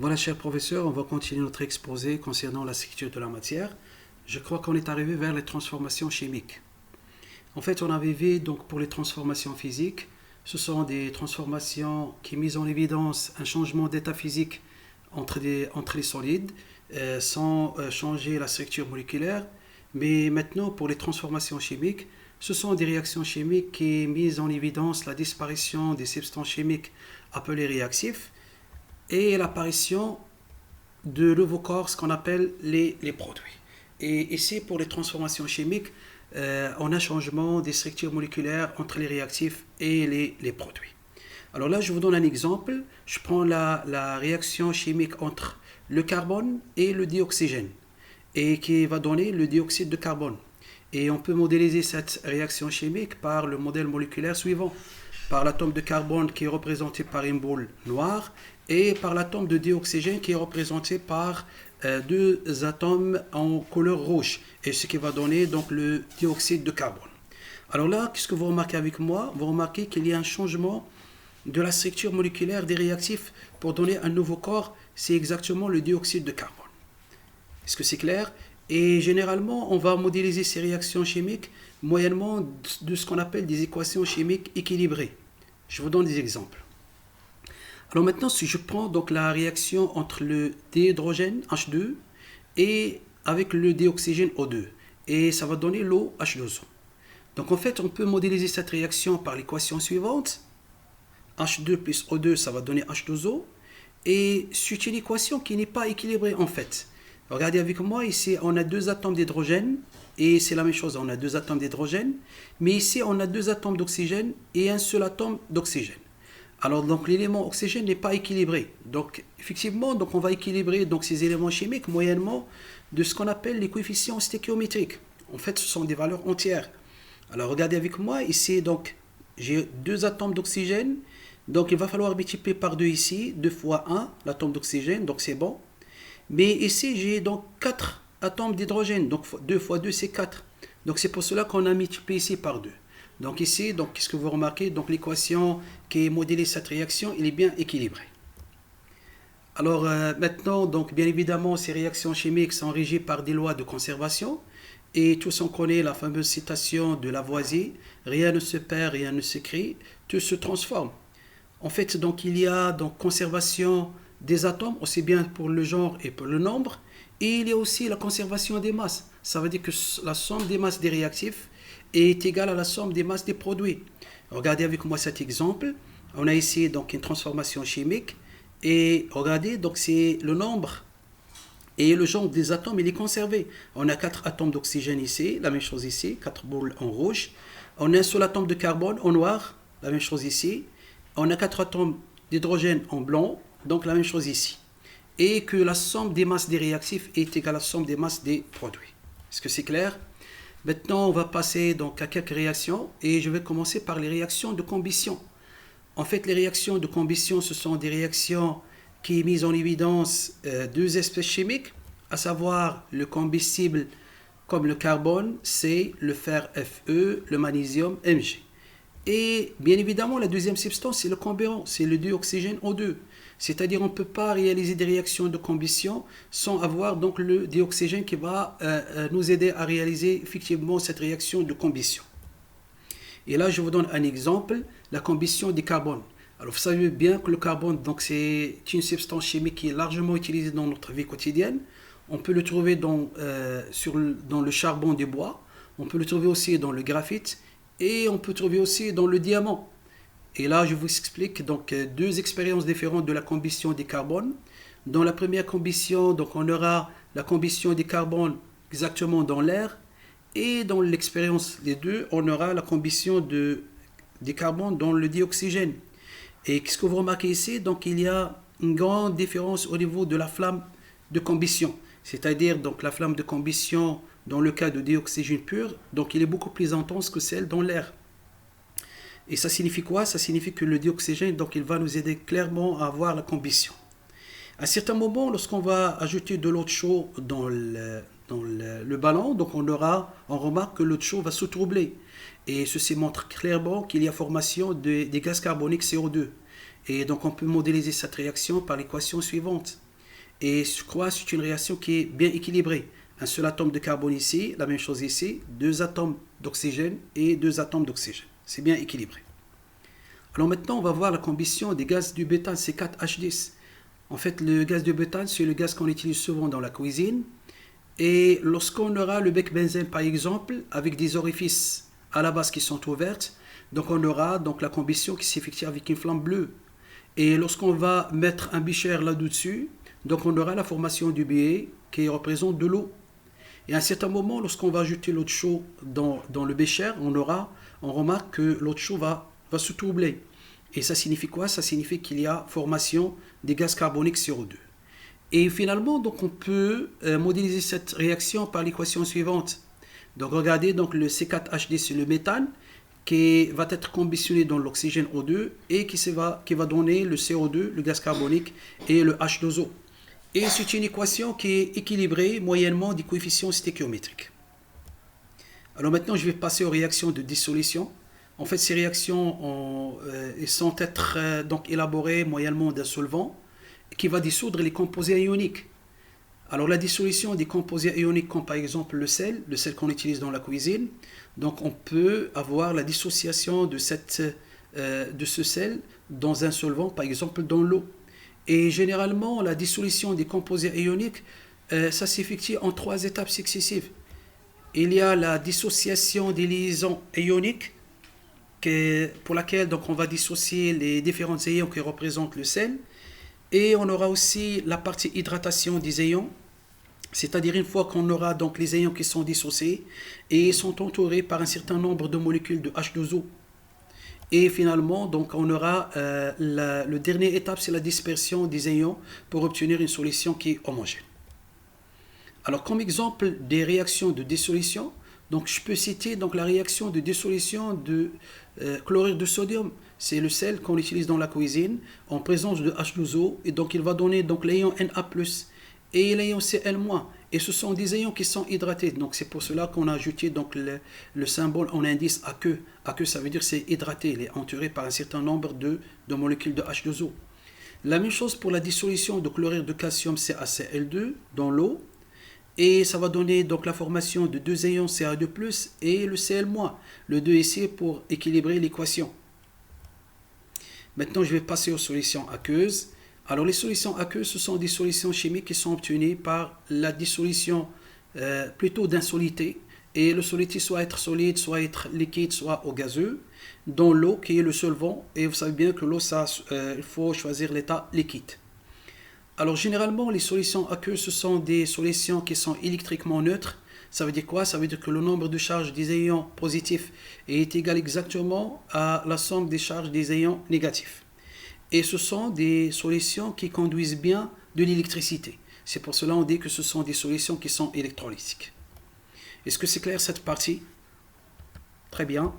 Voilà, cher professeur, on va continuer notre exposé concernant la structure de la matière. Je crois qu'on est arrivé vers les transformations chimiques. En fait, on avait vu donc pour les transformations physiques, ce sont des transformations qui misent en évidence un changement d'état physique entre les solides sans changer la structure moléculaire. Mais maintenant, pour les transformations chimiques, ce sont des réactions chimiques qui misent en évidence la disparition des substances chimiques appelées réactifs et l'apparition de nouveaux corps, ce qu'on appelle les produits. Et ici, pour les transformations chimiques, on a changement des structures moléculaires entre les réactifs et les produits. Alors là, je vous donne un exemple. Je prends la réaction chimique entre le carbone et le dioxygène, et qui va donner le dioxyde de carbone. Et on peut modéliser cette réaction chimique par le modèle moléculaire suivant, par l'atome de carbone qui est représenté par une boule noire et par l'atome de dioxygène qui est représenté par deux atomes en couleur rouge, et ce qui va donner donc le dioxyde de carbone. Alors là, qu'est-ce que vous remarquez avec moi? Vous remarquez qu'il y a un changement de la structure moléculaire des réactifs pour donner un nouveau corps, c'est exactement le dioxyde de carbone. Est-ce que c'est clair? Et généralement, on va modéliser ces réactions chimiques moyennement de ce qu'on appelle des équations chimiques équilibrées. Je vous donne des exemples. Alors maintenant, si je prends donc la réaction entre le dihydrogène H2 et avec le dioxygène O2, et ça va donner l'eau H2O. Donc en fait, on peut modéliser cette réaction par l'équation suivante. H2 plus O2, ça va donner H2O. Et c'est une équation qui n'est pas équilibrée en fait. Regardez avec moi, ici on a deux atomes d'hydrogène, et c'est la même chose, on a deux atomes d'hydrogène, mais ici on a deux atomes d'oxygène et un seul atome d'oxygène. Alors donc l'élément oxygène n'est pas équilibré. Donc effectivement, donc on va équilibrer donc ces éléments chimiques moyennement de ce qu'on appelle les coefficients stéchiométriques. En fait, ce sont des valeurs entières. Alors regardez avec moi, ici donc j'ai deux atomes d'oxygène, donc il va falloir multiplier par 2 ici, 2 fois 1, l'atome d'oxygène, donc c'est bon. Mais ici, j'ai donc 4 atomes d'hydrogène. Donc 2 fois 2, c'est 4. Donc c'est pour cela qu'on a multiplié ici par 2. Donc ici, donc, qu'est-ce que vous remarquez? Donc l'équation qui est modélée cette réaction, elle est bien équilibrée. Alors maintenant, donc bien évidemment, ces réactions chimiques sont régies par des lois de conservation. Et tous on connaît la fameuse citation de Lavoisier, rien ne se perd, rien ne se crée, tout se transforme. En fait, donc il y a donc conservation des atomes, aussi bien pour le genre et pour le nombre, et il y a aussi la conservation des masses. Ça veut dire que la somme des masses des réactifs est égale à la somme des masses des produits. Regardez avec moi cet exemple. On a ici donc une transformation chimique, et regardez, donc c'est le nombre et le genre des atomes, il est conservé. On a 4 atomes d'oxygène ici, la même chose ici, 4 boules en rouge. On a un seul atome de carbone en noir, la même chose ici. On a 4 atomes d'hydrogène en blanc, donc la même chose ici. Et que la somme des masses des réactifs est égale à la somme des masses des produits. Est-ce que c'est clair? Maintenant, on va passer donc à quelques réactions, et je vais commencer par les réactions de combustion. En fait, les réactions de combustion, ce sont des réactions qui misent en évidence deux espèces chimiques, à savoir le combustible comme le carbone, C, le fer, Fe, le magnésium, Mg. Et bien évidemment, la deuxième substance, c'est le comburant, c'est le dioxygène O2. C'est-à-dire qu'on ne peut pas réaliser des réactions de combustion sans avoir donc le dioxygène qui va nous aider à réaliser effectivement cette réaction de combustion. Et là, je vous donne un exemple, la combustion du carbone. Alors, vous savez bien que le carbone, donc, c'est une substance chimique qui est largement utilisée dans notre vie quotidienne. On peut le trouver dans le charbon du bois, on peut le trouver aussi dans le graphite, et on peut trouver aussi dans le diamant. Et là, je vous explique donc deux expériences différentes de la combustion du carbone. Dans la première combustion, donc, on aura la combustion du carbone exactement dans l'air, et dans l'expérience des deux, on aura la combustion du carbone dans le dioxygène. Et qu'est-ce que vous remarquez ici? Donc il y a une grande différence au niveau de la flamme de combustion. C'est-à-dire donc la flamme de combustion dans le cas de dioxygène pur, donc il est beaucoup plus intense que celle dans l'air. Et ça signifie quoi? Ça signifie que le dioxygène, donc il va nous aider clairement à avoir la combustion. À certains moments, lorsqu'on va ajouter de l'eau chaude dans le ballon, donc on remarque que l'eau chaude va se troubler. Et ceci montre clairement qu'il y a formation des gaz carboniques CO2. Et donc on peut modéliser cette réaction par l'équation suivante. Et je crois que c'est une réaction qui est bien équilibrée. Un seul atome de carbone ici, la même chose ici, deux atomes d'oxygène et deux atomes d'oxygène. C'est bien équilibré. Alors maintenant, on va voir la combustion des gaz du bétane C4H10. En fait, le gaz de bétane, c'est le gaz qu'on utilise souvent dans la cuisine. Et lorsqu'on aura le bec benzène, par exemple, avec des orifices à la base qui sont ouvertes, donc on aura donc la combustion qui s'effectue avec une flamme bleue. Et lorsqu'on va mettre un becher là-dessus, donc on aura la formation du billet qui représente de l'eau. Et à un certain moment, lorsqu'on va ajouter l'eau de chaud dans le bécher, on remarque que l'eau de chaud va se troubler. Et ça signifie quoi? Ça signifie qu'il y a formation des gaz carboniques CO2. Et finalement, donc on peut modéliser cette réaction par l'équation suivante. Donc regardez, donc le C4H10 c'est le méthane qui va être combustionné dans l'oxygène O2 et qui va donner le CO2, le gaz carbonique et le H2O. Et c'est une équation qui est équilibrée moyennement des coefficients stéchiométriques. Alors maintenant, je vais passer aux réactions de dissolution. En fait, ces réactions sont être donc élaborées moyennement d'un solvant qui va dissoudre les composés ioniques. Alors la dissolution des composés ioniques comme par exemple le sel qu'on utilise dans la cuisine, donc on peut avoir la dissociation de ce sel dans un solvant, par exemple dans l'eau. Et généralement, la dissolution des composés ioniques, ça s'effectue en 3 étapes successives. Il y a la dissociation des liaisons ioniques, pour laquelle donc, on va dissocier les différents ions qui représentent le sel. Et on aura aussi la partie hydratation des ions, c'est-à-dire une fois qu'on aura donc les ions qui sont dissociés et sont entourés par un certain nombre de molécules de H2O. Et finalement, donc, on aura le dernier étape, c'est la dispersion des ions pour obtenir une solution qui est homogène. Alors, comme exemple des réactions de dissolution, donc je peux citer donc la réaction de dissolution de chlorure de sodium. C'est le sel qu'on utilise dans la cuisine en présence de H2O et donc il va donner donc l'ion Na+ et l'ion Cl-. Et ce sont des ions qui sont hydratés. Donc c'est pour cela qu'on a ajouté donc le symbole en indice aqueux. Aqueux, ça veut dire c'est hydraté, il est entouré par un certain nombre de molécules de H2O. La même chose pour la dissolution de chlorure de calcium CaCl2 dans l'eau. Et ça va donner donc la formation de deux ions Ca2+ et le Cl-. Le 2 ici pour équilibrer l'équation. Maintenant, je vais passer aux solutions aqueuses. Alors, les solutions aqueuses, ce sont des solutions chimiques qui sont obtenues par la dissolution plutôt d'un solité. Et le solité soit être solide, soit être liquide, soit au gazeux, dans l'eau qui est le solvant. Et vous savez bien que l'eau, il faut choisir l'état liquide. Alors, généralement, les solutions aqueuses, ce sont des solutions qui sont électriquement neutres. Ça veut dire quoi? Ça veut dire que le nombre de charges des ions positifs est égal exactement à la somme des charges des ions négatifs. Et ce sont des solutions qui conduisent bien de l'électricité. C'est pour cela qu'on dit que ce sont des solutions qui sont électrolytiques. Est-ce que c'est clair cette partie? Très bien.